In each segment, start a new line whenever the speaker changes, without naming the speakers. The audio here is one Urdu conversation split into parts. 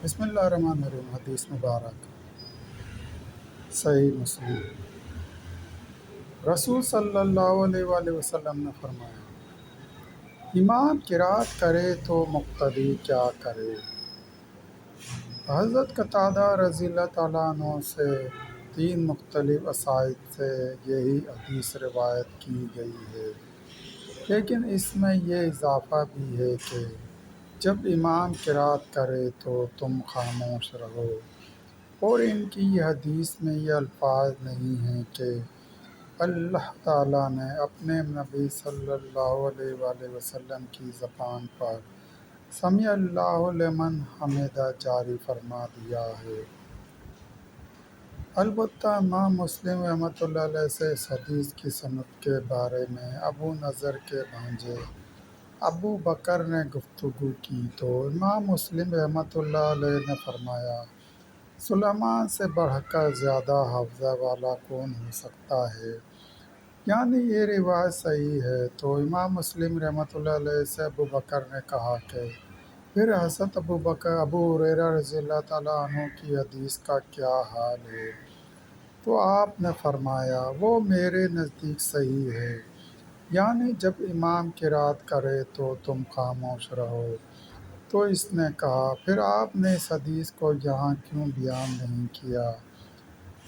بسم اللہ الرحمن الرحیم۔ حدیث مبارک صحیح مسلم۔ رسول صلی اللہ علیہ وآلہ وسلم نے فرمایا، امام قرات کرے تو مقتدی کیا کرے؟ حضرت قتادہ رضی اللہ تعالیٰ عنہ سے 3 مختلف اسانید سے یہی حدیث روایت کی گئی ہے، لیکن اس میں یہ اضافہ بھی ہے کہ جب امام قرات کرے تو تم خاموش رہو، اور ان کی حدیث میں یہ الفاظ نہیں ہیں کہ اللہ تعالیٰ نے اپنے نبی صلی اللہ علیہ وآلہ وسلم کی زبان پر سمیع اللہ لمن حمدہ جاری فرما دیا ہے۔ البتہ امام مسلم رحمۃ اللہ علیہ سے اس حدیث کی سند کے بارے میں ابو نضر کے بھانجے ابو بکر نے گفتگو کی تو امام مسلم رحمۃ اللہ علیہ نے فرمایا، سلیمان سے بڑھ کر زیادہ حافظہ والا کون ہو سکتا ہے؟ یعنی یہ روایت صحیح ہے۔ تو امام مسلم رحمۃ اللہ علیہ سے ابو بکر نے کہا کہ پھر حضرت ابو ہریرہ رضی اللہ تعالیٰ عنہ کی حدیث کا کیا حال ہے؟ تو آپ نے فرمایا، وہ میرے نزدیک صحیح ہے، یعنی جب امام قرات کرے تو تم خاموش رہو۔ تو اس نے کہا، پھر آپ نے اس حدیث کو یہاں کیوں بیان نہیں کیا؟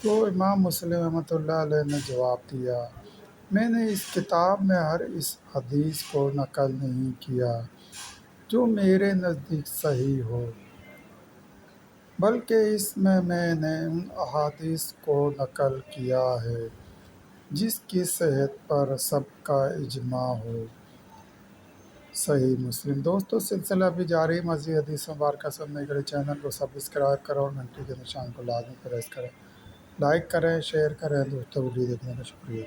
تو امام مسلم رحمۃ اللہ علیہ نے جواب دیا، میں نے اس کتاب میں ہر اس حدیث کو نقل نہیں کیا جو میرے نزدیک صحیح ہو، بلکہ اس میں نے ان احادیث کو نقل کیا ہے جس کی صحت پر سب کا اجماع ہو۔ صحیح مسلم۔ دوستو، سلسلہ بھی جاری، مزید حدیث مبارکہ سننے کے لیے چینل کو سبسکرائب کرو اور گھنٹی کے نشان کو لازمی پریس کریں، لائک کریں، شیئر کریں۔ دوستو، ویڈیو دیکھنے کا شکریہ۔